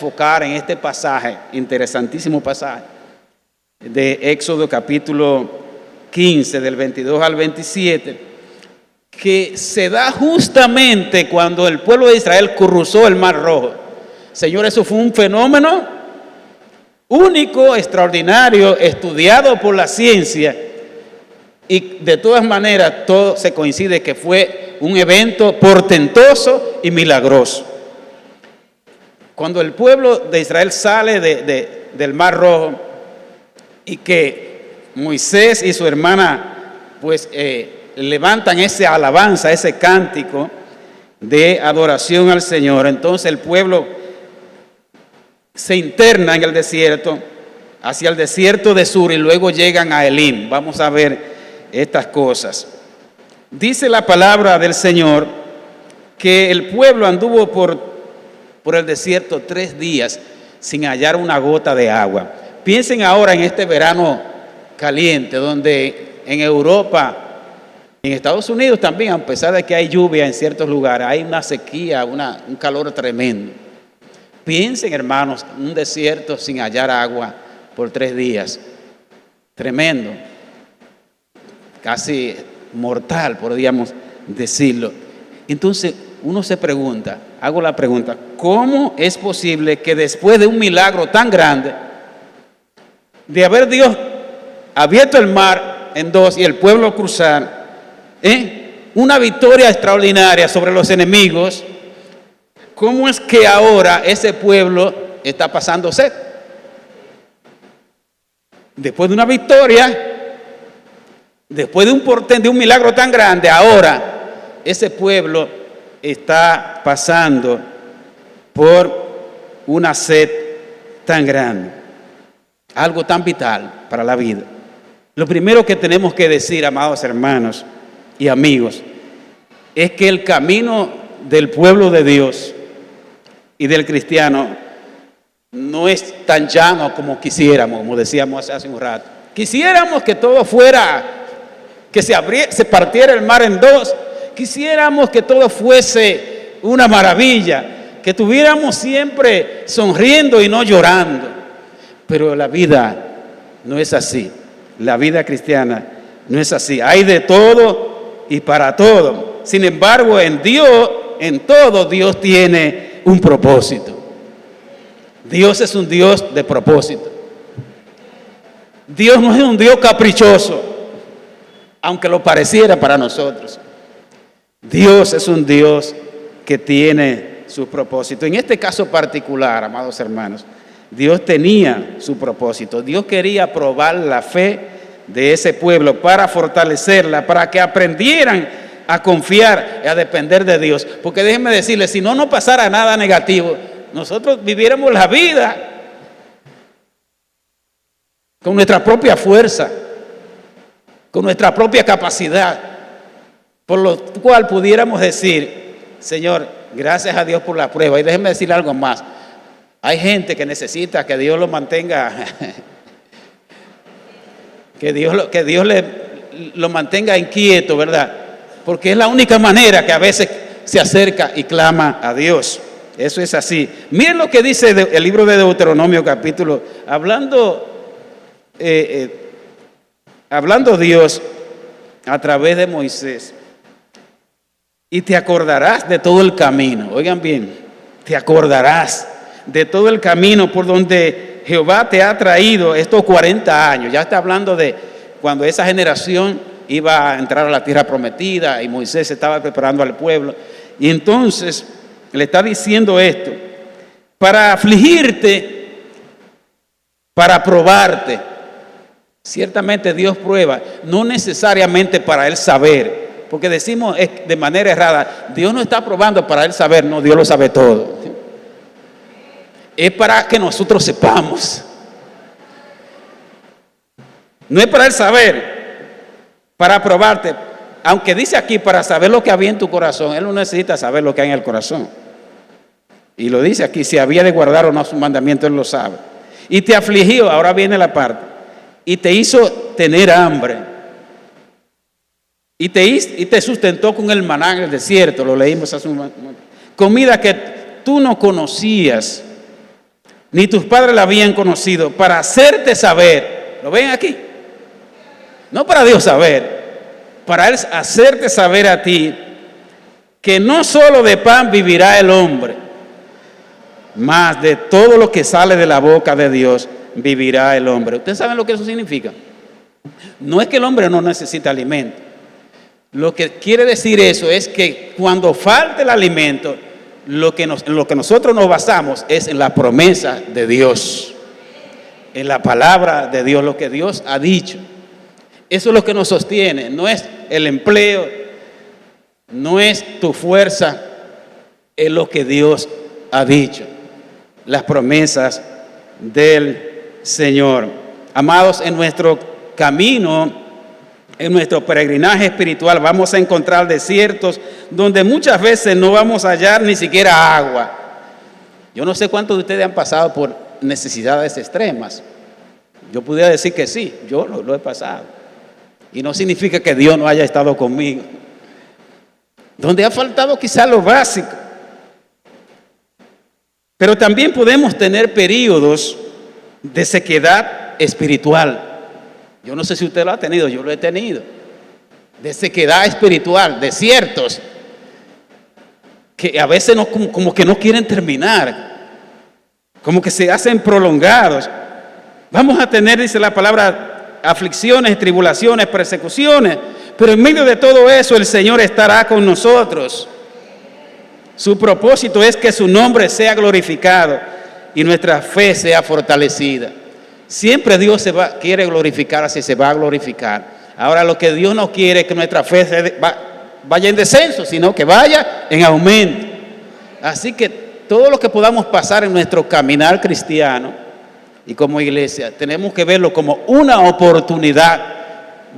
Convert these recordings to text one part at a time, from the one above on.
enfocar en este pasaje, interesantísimo pasaje, de Éxodo capítulo 15, del 22 al 27, que se da justamente cuando el pueblo de Israel cruzó el Mar Rojo. Señor, eso fue un fenómeno único, extraordinario, estudiado por la ciencia, y de todas maneras todo se coincide que fue un evento portentoso y milagroso. Cuando el pueblo de Israel sale del Mar Rojo y que Moisés y su hermana pues levantan esa alabanza, ese cántico de adoración al Señor, entonces el pueblo se interna en el desierto, hacia el desierto de Sur, y luego llegan a Elim. Vamos a ver estas cosas. Dice la palabra del Señor que el pueblo anduvo por el desierto 3 días sin hallar una gota de agua. Piensen ahora en este verano caliente, donde en Europa, en Estados Unidos también, a pesar de que hay lluvia en ciertos lugares, hay una sequía, un calor tremendo. Piensen, hermanos, un desierto sin hallar agua por 3 días. Tremendo. Casi mortal, podríamos decirlo. Entonces, uno se pregunta, hago la pregunta, ¿cómo es posible que después de un milagro tan grande, de haber Dios abierto el mar en 2 y el pueblo cruzar, una victoria extraordinaria sobre los enemigos, cómo es que ahora ese pueblo está pasando sed? Después de una victoria, después de un milagro tan grande, ahora ese pueblo está pasando por una sed tan grande, algo tan vital para la vida. Lo primero que tenemos que decir, amados hermanos y amigos, es que el camino del pueblo de Dios y del cristiano no es tan llano como quisiéramos, como decíamos hace un rato. Quisiéramos que todo fuera, que se partiera el mar en 2. Quisiéramos que todo fuese una maravilla, que estuviéramos siempre sonriendo y no llorando. Pero la vida no es así. La vida cristiana no es así. Hay de todo y para todo. Sin embargo, en Dios, en todo Dios tiene un propósito. Dios es un Dios de propósito. Dios no es un Dios caprichoso, aunque lo pareciera para nosotros. Dios es un Dios que tiene su propósito. En este caso particular, amados hermanos, Dios tenía su propósito. Dios quería probar la fe de ese pueblo para fortalecerla, para que aprendieran a confiar y a depender de Dios. Porque déjenme decirles, si no pasara nada negativo, nosotros viviéramos la vida con nuestra propia fuerza, con nuestra propia capacidad, por lo cual pudiéramos decir, Señor, gracias a Dios por la prueba. Y déjenme decir algo más. Hay gente que necesita que Dios lo mantenga, que Dios lo mantenga inquieto, ¿verdad? Porque es la única manera que a veces se acerca y clama a Dios. Eso es así. Miren lo que dice el libro de Deuteronomio capítulo, hablando Dios a través de Moisés. Y te acordarás de todo el camino. Oigan bien, te acordarás de todo el camino por donde Jehová te ha traído estos 40 años. Ya está hablando de cuando esa generación iba a entrar a la tierra prometida y Moisés estaba preparando al pueblo. Y entonces le está diciendo esto, para afligirte, para probarte. Ciertamente Dios prueba, no necesariamente para Él saber. Porque decimos de manera errada, Dios no está probando para Él saber, no, Dios lo sabe todo. Es para que nosotros sepamos. No es para Él saber, para probarte. Aunque dice aquí para saber lo que había en tu corazón, Él no necesita saber lo que hay en el corazón. Y lo dice aquí, si había de guardar o no su mandamiento, Él lo sabe. Y te afligió, ahora viene la parte, y te hizo tener hambre. Y te sustentó con el maná en el desierto, lo leímos hace un momento. Comida que tú no conocías, ni tus padres la habían conocido, para hacerte saber. ¿Lo ven aquí? No para Dios saber, para Él hacerte saber a ti que no solo de pan vivirá el hombre, mas de todo lo que sale de la boca de Dios vivirá el hombre. ¿Ustedes saben lo que eso significa? No es que el hombre no necesita alimento. Lo que quiere decir eso es que cuando falte el alimento, lo que nosotros nos basamos es en la promesa de Dios, en la palabra de Dios, lo que Dios ha dicho. Eso es lo que nos sostiene, no es el empleo, no es tu fuerza, es lo que Dios ha dicho, las promesas del Señor. Amados, en nuestro camino, en nuestro peregrinaje espiritual, vamos a encontrar desiertos donde muchas veces no vamos a hallar ni siquiera agua. Yo no sé cuántos de ustedes han pasado por necesidades extremas. Yo pudiera decir que sí, yo lo he pasado. Y no significa que Dios no haya estado conmigo. Donde ha faltado quizá lo básico. Pero también podemos tener periodos de sequedad espiritual. Yo no sé si usted lo ha tenido, yo lo he tenido. De sequedad espiritual, desiertos que a veces como que no quieren terminar, como que se hacen prolongados. Vamos a tener, dice la palabra, aflicciones, tribulaciones, persecuciones, pero en medio de todo eso el Señor estará con nosotros. Su propósito es que su nombre sea glorificado y nuestra fe sea fortalecida. Siempre Dios quiere glorificar, así se va a glorificar. Ahora lo que Dios no quiere es que nuestra fe vaya en descenso, sino que vaya en aumento. Así que todo lo que podamos pasar en nuestro caminar cristiano y como iglesia, tenemos que verlo como una oportunidad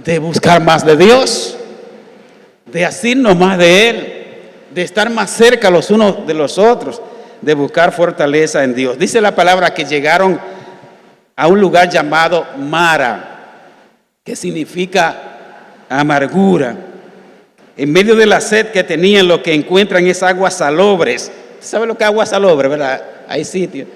de buscar más de Dios, de asirnos más de Él, de estar más cerca los unos de los otros, de buscar fortaleza en Dios. Dice la palabra que llegaron a un lugar llamado Mara, que significa amargura. En medio de la sed que tenían, lo que encuentran es aguas salobres. ¿Sabe lo que es agua salobre, verdad? Hay sitios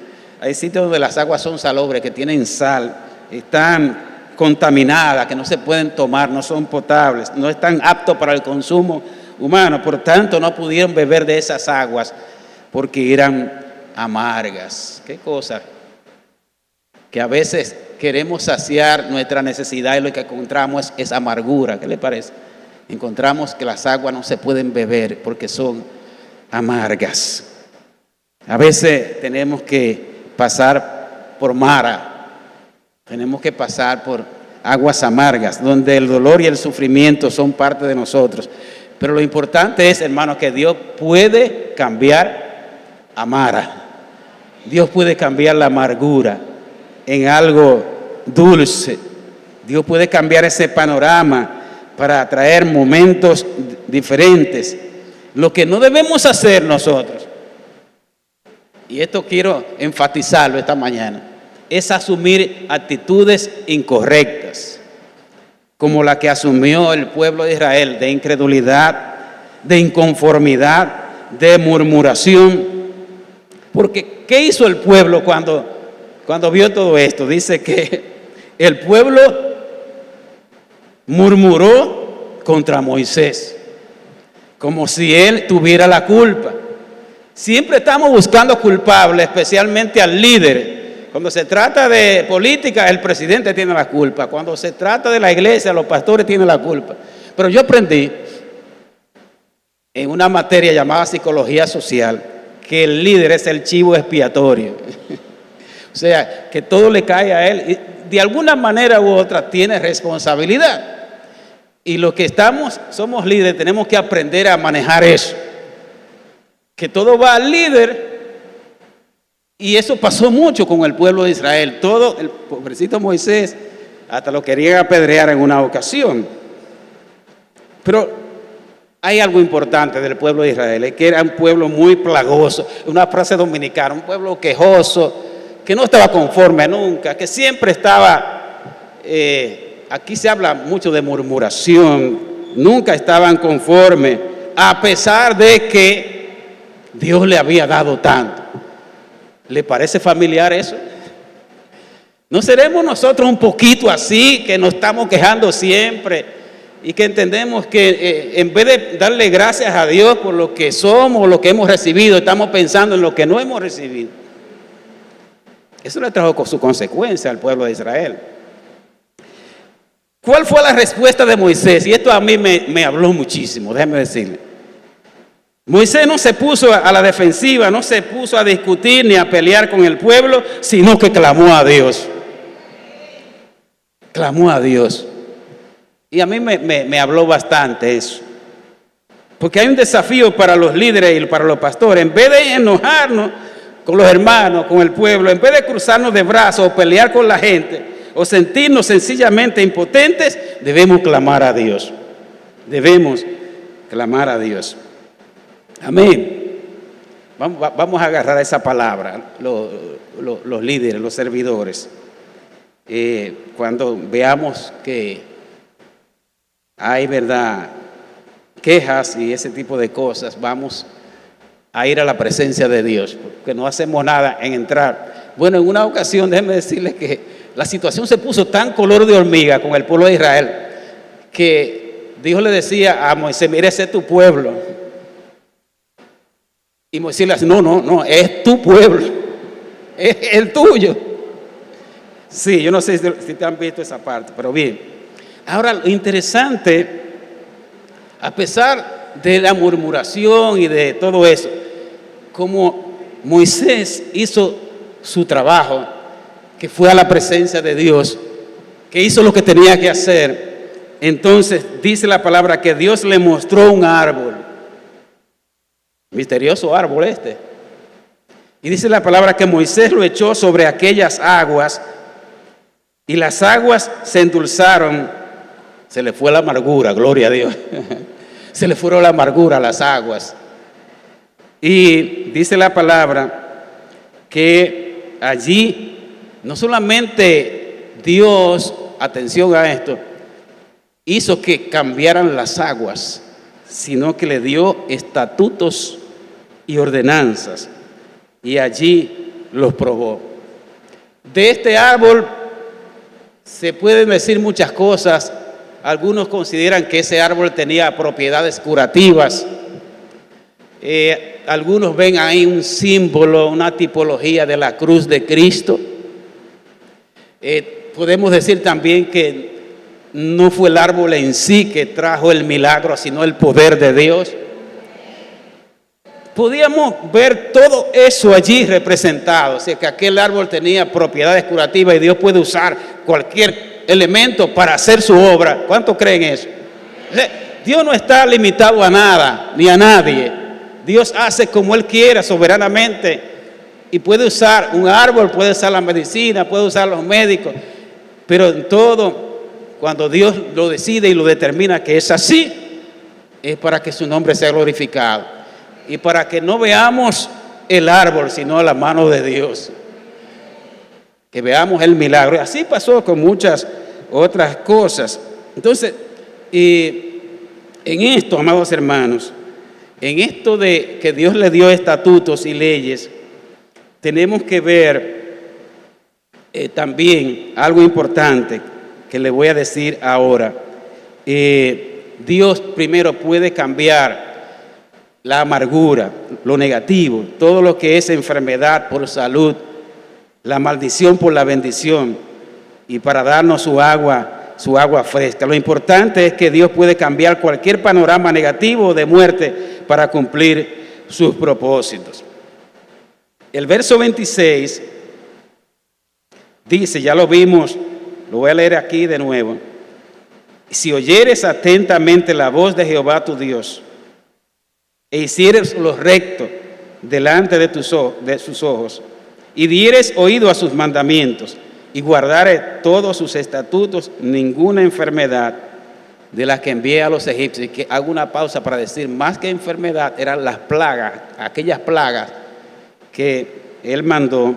donde las aguas son salobres, que tienen sal, están contaminadas, que no se pueden tomar, no son potables, no están aptos para el consumo humano. Por tanto, no pudieron beber de esas aguas porque eran amargas. ¿Qué cosa? Que a veces queremos saciar nuestra necesidad y lo que encontramos es amargura. ¿Qué le parece? Encontramos que las aguas no se pueden beber porque son amargas. A veces tenemos que pasar por Mara, tenemos que pasar por aguas amargas, donde el dolor y el sufrimiento son parte de nosotros. Pero lo importante es, hermanos, que Dios puede cambiar a Mara. Dios puede cambiar la amargura en algo dulce. Dios puede cambiar ese panorama para traer momentos diferentes. Lo que no debemos hacer nosotros, y esto quiero enfatizarlo esta mañana, es asumir actitudes incorrectas, como la que asumió el pueblo de Israel, de incredulidad, de inconformidad, de murmuración. Porque, ¿qué hizo el pueblo cuando vio todo esto? Dice que el pueblo murmuró contra Moisés, como si él tuviera la culpa. Siempre estamos buscando culpables, especialmente al líder. Cuando se trata de política, el presidente tiene la culpa. Cuando se trata de la iglesia, los pastores tienen la culpa. Pero yo aprendí en una materia llamada psicología social que el líder es el chivo expiatorio. O sea, que todo le cae a él y de alguna manera u otra tiene responsabilidad. Y los que somos líderes, tenemos que aprender a manejar eso. Que todo va al líder, y eso pasó mucho con el pueblo de Israel. Todo, el pobrecito Moisés, hasta lo querían apedrear en una ocasión. Pero hay algo importante del pueblo de Israel, es que era un pueblo muy plagoso, una frase dominicana, un pueblo quejoso, que no estaba conforme nunca, que siempre estaba, aquí se habla mucho de murmuración, nunca estaban conformes, a pesar de que Dios le había dado tanto. ¿Le parece familiar eso? ¿No seremos nosotros un poquito así, que nos estamos quejando siempre y que entendemos que en vez de darle gracias a Dios por lo que somos, lo que hemos recibido, estamos pensando en lo que no hemos recibido? Eso le trajo con su consecuencia al pueblo de Israel. ¿Cuál fue la respuesta de Moisés? Y esto a mí me habló muchísimo, déjeme decirle. Moisés no se puso a la defensiva, no se puso a discutir ni a pelear con el pueblo, sino que clamó a Dios. Clamó a Dios. Y a mí me habló bastante eso. Porque hay un desafío para los líderes y para los pastores. En vez de enojarnos con los hermanos, con el pueblo, en vez de cruzarnos de brazos o pelear con la gente, o sentirnos sencillamente impotentes, debemos clamar a Dios. Debemos clamar a Dios. Amén. Vamos a agarrar esa palabra, los líderes, los servidores. Cuando veamos que hay, ¿verdad?, quejas y ese tipo de cosas, vamos a ir a la presencia de Dios, porque no hacemos nada en entrar. Bueno, en una ocasión, déjenme decirles que la situación se puso tan color de hormiga con el pueblo de Israel, que Dios le decía a Moisés: mira, ese es tu pueblo. Y Moisés le dice: no, es tu pueblo, es el tuyo. Sí, yo no sé si te han visto esa parte, pero bien. Ahora, lo interesante, a pesar de la murmuración y de todo eso, como Moisés hizo su trabajo, que fue a la presencia de Dios, que hizo lo que tenía que hacer, entonces dice la palabra que Dios le mostró un árbol, misterioso árbol este, y dice la palabra que Moisés lo echó sobre aquellas aguas y las aguas se endulzaron. Se le fue la amargura, gloria a Dios. Se le fueron la amargura a las aguas. Y dice la palabra que allí no solamente Dios, atención a esto, hizo que cambiaran las aguas, sino que le dio estatutos y ordenanzas, y allí los probó. De este árbol se pueden decir muchas cosas. Algunos consideran que ese árbol tenía propiedades curativas. Algunos ven ahí un símbolo, una tipología de la cruz de Cristo. Podemos decir también que no fue el árbol en sí que trajo el milagro, sino el poder de Dios. Podíamos ver todo eso allí representado, o sea, que aquel árbol tenía propiedades curativas y Dios puede usar cualquier elemento para hacer su obra. ¿Cuántos creen eso? Dios no está limitado a nada ni a nadie. Dios hace como Él quiera, soberanamente, y puede usar un árbol, puede usar la medicina, puede usar los médicos, pero en todo, cuando Dios lo decide y lo determina que es así, es para que su nombre sea glorificado y para que no veamos el árbol, sino la mano de Dios, que veamos el milagro. Y así pasó con muchas otras cosas. Entonces, en esto, amados hermanos, en esto de que Dios le dio estatutos y leyes, tenemos que ver también algo importante que le voy a decir ahora. Dios primero puede cambiar la amargura, lo negativo, todo lo que es enfermedad por salud, la maldición por la bendición, y para darnos su agua fresca. Lo importante es que Dios puede cambiar cualquier panorama negativo de muerte para cumplir sus propósitos. El verso 26 dice, ya lo vimos, lo voy a leer aquí de nuevo: si oyeres atentamente la voz de Jehová tu Dios, e hicieres lo recto delante de sus ojos, y dieres oído a sus mandamientos, y guardares todos sus estatutos, ninguna enfermedad de las que envié a los egipcios. Y que hago una pausa para decir, más que enfermedad, eran las plagas, aquellas plagas que Él mandó.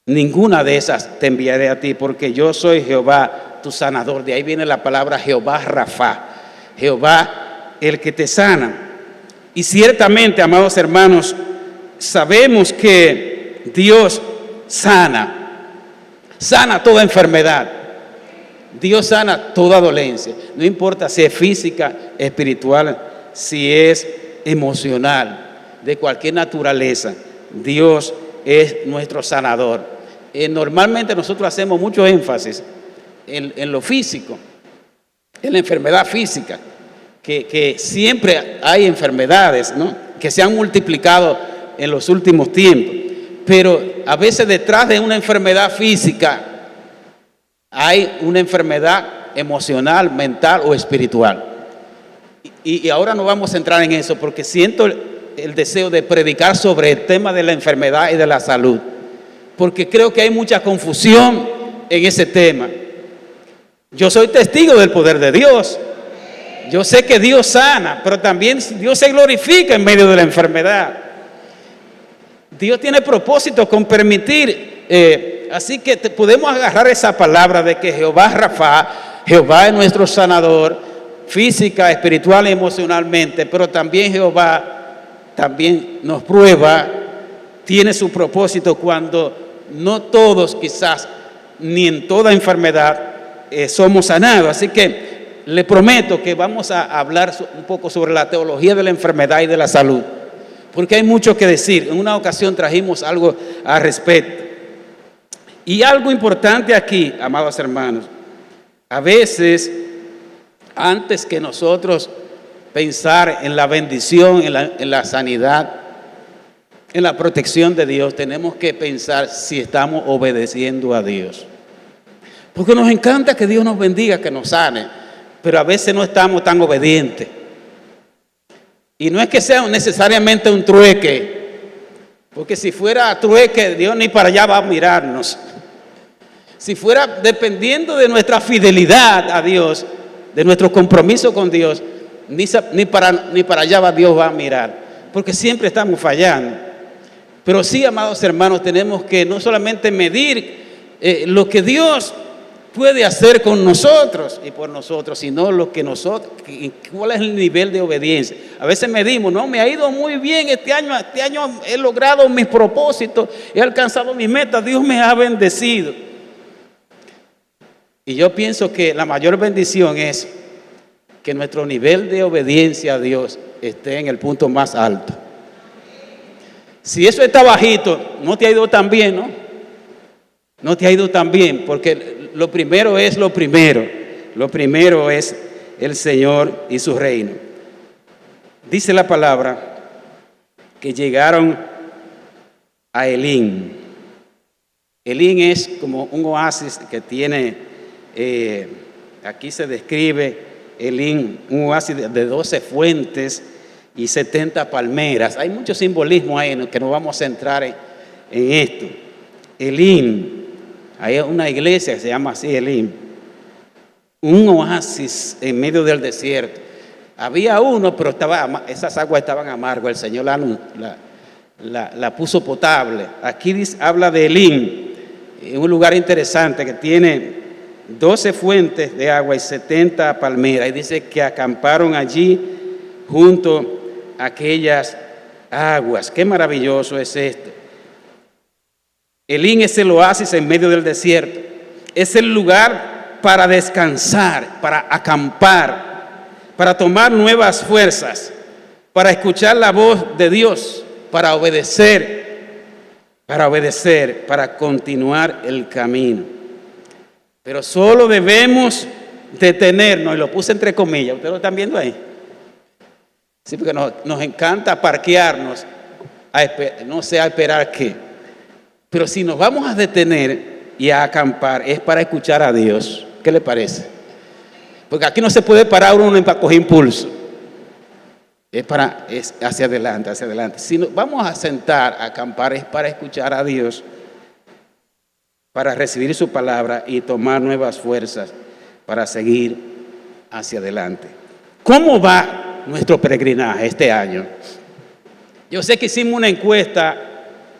Ninguna de esas te enviaré a ti, porque yo soy Jehová tu sanador. De ahí viene la palabra Jehová Rafa, Jehová el que te sana. Y ciertamente, amados hermanos, sabemos que Dios sana toda enfermedad. Dios sana toda dolencia. No importa si es física, espiritual, si es emocional, de cualquier naturaleza. Dios es nuestro sanador. Normalmente nosotros hacemos mucho énfasis en lo físico, en la enfermedad física, que siempre hay enfermedades, ¿no?, que se han multiplicado en los últimos tiempos. Pero a veces detrás de una enfermedad física hay una enfermedad emocional, mental o espiritual. Y ahora no vamos a entrar en eso porque siento el deseo de predicar sobre el tema de la enfermedad y de la salud, porque creo que hay mucha confusión en ese tema. Yo soy testigo del poder de Dios. Yo sé que Dios sana, pero también Dios se glorifica en medio de la enfermedad. Dios tiene propósito con permitir, así que podemos agarrar esa palabra de que Jehová Rafa, Jehová es nuestro sanador, física, espiritual y emocionalmente, pero también Jehová también nos prueba, tiene su propósito cuando no todos quizás, ni en toda enfermedad somos sanados. Así que le prometo que vamos a hablar un poco sobre la teología de la enfermedad y de la salud, porque hay mucho que decir. En una ocasión trajimos algo al respecto. Y algo importante aquí, amados hermanos, a veces, antes que nosotros pensar en la bendición, en la sanidad, en la protección de Dios, tenemos que pensar si estamos obedeciendo a Dios. Porque nos encanta que Dios nos bendiga, que nos sane, pero a veces no estamos tan obedientes. Y no es que sea necesariamente un trueque, porque si fuera trueque, Dios ni para allá va a mirarnos. Si fuera dependiendo de nuestra fidelidad a Dios, de nuestro compromiso con Dios, ni para allá Dios va a mirar, porque siempre estamos fallando. Pero sí, amados hermanos, tenemos que no solamente medir lo que Dios puede hacer con nosotros y por nosotros, sino lo que nosotros, cuál es el nivel de obediencia. A veces medimos, no, me ha ido muy bien este año he logrado mis propósitos, he alcanzado mis metas, Dios me ha bendecido. Y yo pienso que la mayor bendición es que nuestro nivel de obediencia a Dios esté en el punto más alto. Si eso está bajito, no te ha ido tan bien, ¿no? No te ha ido tan bien, porque lo primero es lo primero. Lo primero es el Señor y su reino. Dice la palabra que llegaron a Elim. Elim es como un oasis que tiene, aquí se describe Elim, un oasis de 12 fuentes y 70 palmeras. Hay mucho simbolismo ahí, que no vamos a entrar en esto. Elim. Hay una iglesia que se llama así, Elim, un oasis en medio del desierto. Había uno, pero esas aguas estaban amargas. El Señor la puso potable. Aquí habla de Elim, un lugar interesante que tiene 12 fuentes de agua y 70 palmeras. Y dice que acamparon allí junto a aquellas aguas. Qué maravilloso es esto. Elim es el oasis en medio del desierto. Es el lugar para descansar, para acampar, para tomar nuevas fuerzas, para escuchar la voz de Dios, para obedecer, para continuar el camino. Pero solo debemos detenernos, y lo puse entre comillas, ¿ustedes lo están viendo ahí? Sí, porque nos encanta parquearnos, no sé a esperar qué. Pero si nos vamos a detener y a acampar, es para escuchar a Dios. ¿Qué le parece? Porque aquí no se puede parar uno para coger impulso. Es hacia adelante, hacia adelante. Si nos vamos a sentar, a acampar, es para escuchar a Dios, para recibir su palabra y tomar nuevas fuerzas para seguir hacia adelante. ¿Cómo va nuestro peregrinaje este año? Yo sé que hicimos una encuesta.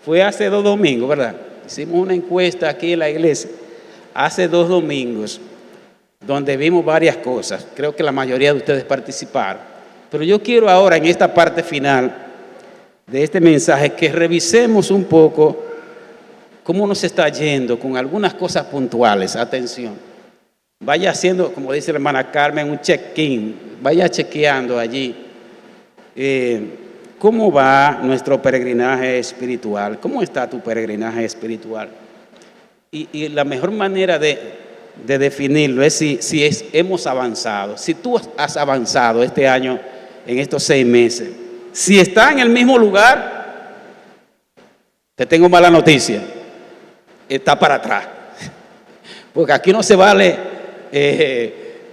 Fue hace 2 domingos, ¿verdad? Hicimos una encuesta aquí en la iglesia, hace 2 domingos, donde vimos varias cosas. Creo que la mayoría de ustedes participaron. Pero yo quiero ahora, en esta parte final de este mensaje, que revisemos un poco cómo nos está yendo con algunas cosas puntuales. Atención. Vaya haciendo, como dice la hermana Carmen, un check-in. Vaya chequeando allí. ¿Cómo va nuestro peregrinaje espiritual? ¿Cómo está tu peregrinaje espiritual? Y la mejor manera de definirlo es si hemos avanzado. Si tú has avanzado este año, en estos 6 meses, si está en el mismo lugar, te tengo mala noticia, está para atrás. Porque aquí no se vale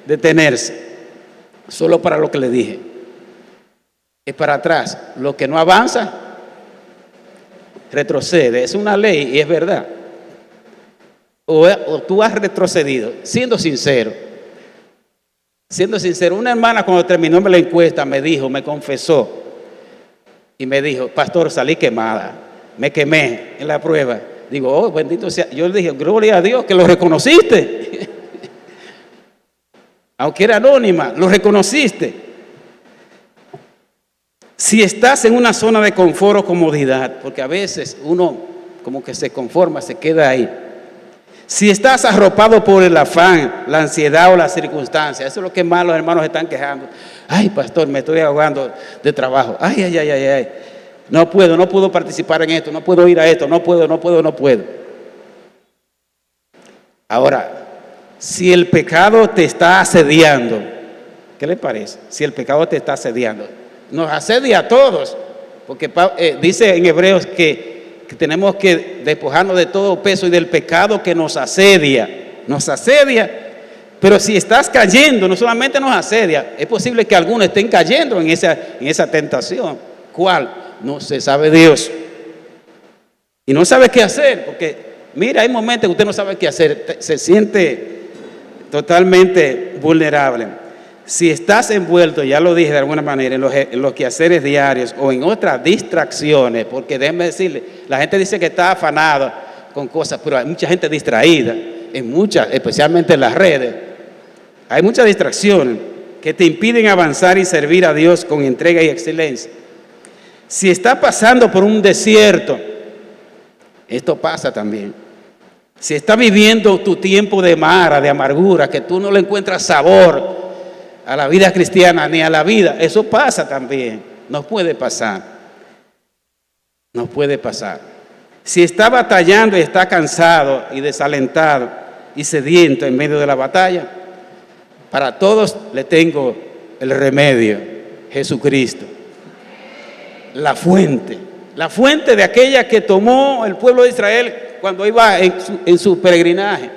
detenerse, solo para lo que le dije. Es para atrás. Lo que no avanza, retrocede. Es una ley y es verdad. O tú has retrocedido, siendo sincero. Siendo sincero, una hermana cuando terminó la encuesta me confesó y me dijo: pastor, salí quemada, me quemé en la prueba. Digo, oh, bendito sea. Yo le dije, gloria a Dios que lo reconociste. Aunque era anónima, lo reconociste. Si estás en una zona de confort o comodidad, porque a veces uno como que se conforma, se queda ahí. Si estás arropado por el afán, la ansiedad o las circunstancias, eso es lo que más los hermanos están quejando. Ay, pastor, me estoy ahogando de trabajo. Ay. No puedo participar en esto, no puedo ir a esto, no puedo. Ahora, si el pecado te está asediando, ¿qué le parece? Si el pecado te está asediando, nos asedia a todos, porque dice en Hebreos que tenemos que despojarnos de todo peso y del pecado que nos asedia, pero si estás cayendo, no solamente nos asedia, es posible que algunos estén cayendo en esa tentación. ¿Cuál? No se sabe Dios. Y no sabe qué hacer, porque mira, hay momentos que usted no sabe qué hacer, se siente totalmente vulnerable. Si estás envuelto, ya lo dije de alguna manera, en los quehaceres diarios o en otras distracciones, porque déjenme decirle, la gente dice que está afanada con cosas, pero hay mucha gente distraída, especialmente en las redes. Hay muchas distracciones que te impiden avanzar y servir a Dios con entrega y excelencia. Si estás pasando por un desierto, esto pasa también. Si estás viviendo tu tiempo de mara, de amargura, que tú no le encuentras sabor a la vida cristiana ni a la vida, eso pasa también. Nos puede pasar. Si está batallando y está cansado y desalentado y sediento en medio de la batalla, para todos le tengo el remedio: Jesucristo. La fuente de aquella que tomó el pueblo de Israel cuando iba en su peregrinaje.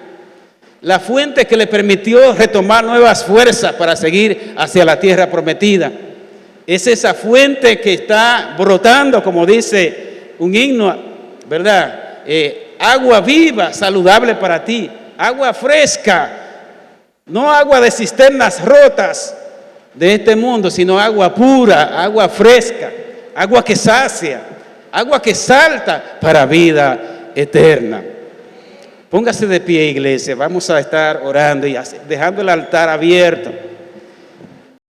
La fuente que le permitió retomar nuevas fuerzas para seguir hacia la tierra prometida. Es esa fuente que está brotando, como dice un himno, ¿verdad? Agua viva, saludable para ti. Agua fresca, no agua de cisternas rotas de este mundo, sino agua pura, agua fresca, agua que sacia, agua que salta para vida eterna. Póngase de pie, iglesia. Vamos a estar orando y dejando el altar abierto.